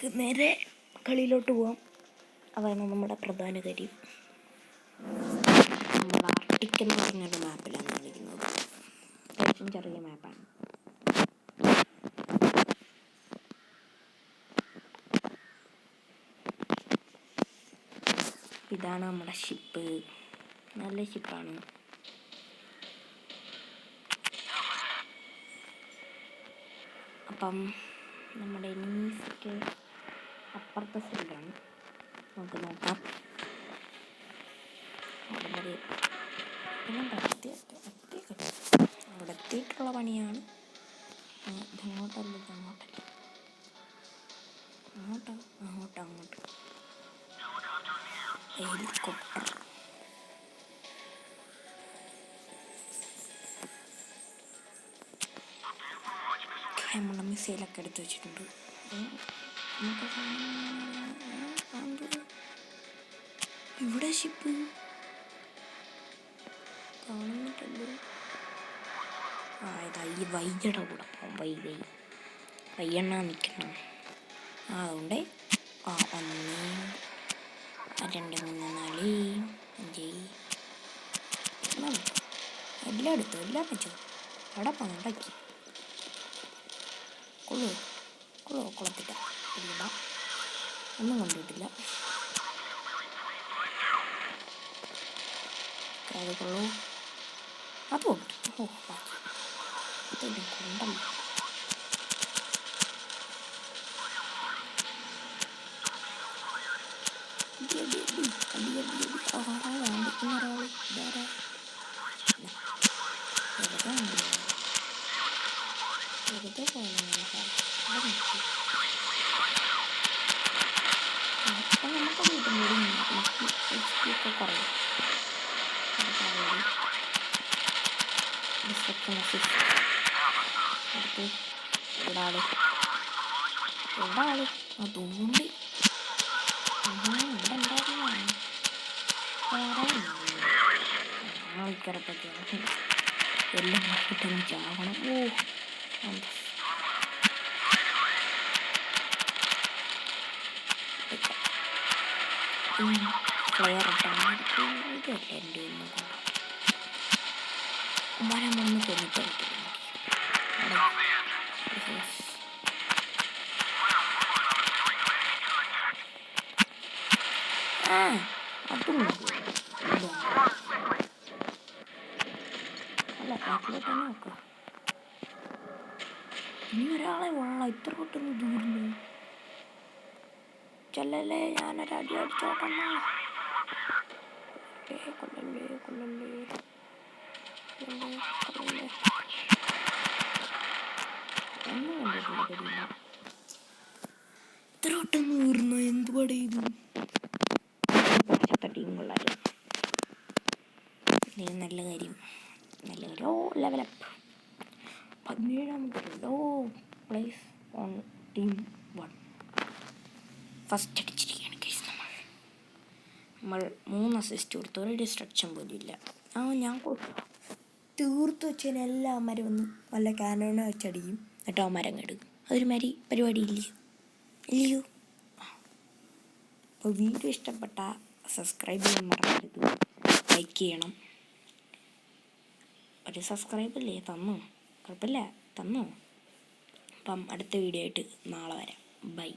നമുക്ക് നേരെ കളിയിലോട്ട് പോവാം. അതാണ് നമ്മുടെ പ്രധാന കാര്യം. നമ്മൾ ആർട്ടിക് എന്ന് പറഞ്ഞൊരു മാപ്പിലാണ് കളിക്കുന്നത്. ഏറ്റവും ചെറിയ മാപ്പാണ്. ഇതാണ് നമ്മുടെ ഷിപ്പ്. നല്ല ഷിപ്പാണ്. അപ്പം നമ്മുടെ എനിമീസൊക്കെ അപ്പുറത്തെ സൈഡാണ്. നമുക്ക് നോക്കാം. അവിടെ എത്തിയിട്ടുള്ള പണിയാണ്. ഇതങ്ങോട്ടല്ല, അങ്ങോട്ട് ഹെലികോപ്റ്റർ. നമ്മുടെ മിസൈലൊക്കെ എടുത്ത് വെച്ചിട്ടുണ്ട്. ഇവിടെ ഷിപ്പ് കാണുന്നില്ലല്ലോ. ഇതാ ഈ വൈയുടെ കൂടെ പോകാം. വയ്യണ്ണ നിൽക്കണം. അതുകൊണ്ട് 1 2 3 4 5 എല്ലാം എടുത്തു. എല്ലാം വെച്ചു. എവിടെ പോകണം? ഉണ്ടാക്കി കുളത്തില്ല. ഒന്നും കൊണ്ടുപോയിട്ടില്ല. അതുകൊള്ളൂ. അത് കൊണ്ടു. ബാക്കി അതെല്ലാം കൊണ്ടല്ലോ. അതുകൊണ്ട് എല്ലാം നോക്കിട്ടൊന്ന് ചാവണം. ഫ്ലെയർ ഇട്ടാണ് ഇതല്ല എൻ്റെ മരം വന്ന് കൊണ്ടിട്ട് അതും അല്ല കാട്ടിലോട്ട് തന്നെ നോക്കാം. ഇനി ഒരാളെ ഉള്ള ഇത്ര പെട്ടെന്ന് ദൂരില്ല. ചെല്ലല്ലേ, ഞാനൊരടി അടിച്ചോട്ടമ്മ. കൊല്ലല്ലേ. ഒന്നും കണ്ടിട്ടില്ല. ഇത്ര പെട്ടെന്ന് ദൂരുന്നു. എന്ത് പട ചെയ്തു? ടീം കൊള്ളാലും നല്ല കാര്യം. ലെവലപ്പ് 17ാമത്തെ പ്ലേസ് ഓൺ ടീം 1. ഫസ്റ്റ് അടിച്ചിരിക്കുകയാണ് ഗൈസ്. നമ്മൾ 3 അസിസ്റ്റ് കൊടുത്തു. ഒരു ഡിസ്ട്രക്ഷൻ പോലും ഇല്ല. ഞാൻ തീർത്ത് വെച്ചതിനെല്ലാം മരം വന്ന് വല്ല കാനോണ വെച്ചടിക്കും. എന്നിട്ട് മരം കെടുക്കും. അതൊരു പരിപാടി ഇല്ലയോ? അപ്പോൾ വീഡിയോ ഇഷ്ടപ്പെട്ട സബ്സ്ക്രൈബ് ചെയ്യാൻ മറക്കരുത്. ലൈക്ക് ചെയ്യണം. ഒരു സബ്സ്ക്രൈബ് അല്ലേ തന്നു, കുഴപ്പമില്ല, തന്നു. അപ്പം അടുത്ത വീഡിയോ ആയിട്ട് നാളെ വരാം. ബൈ.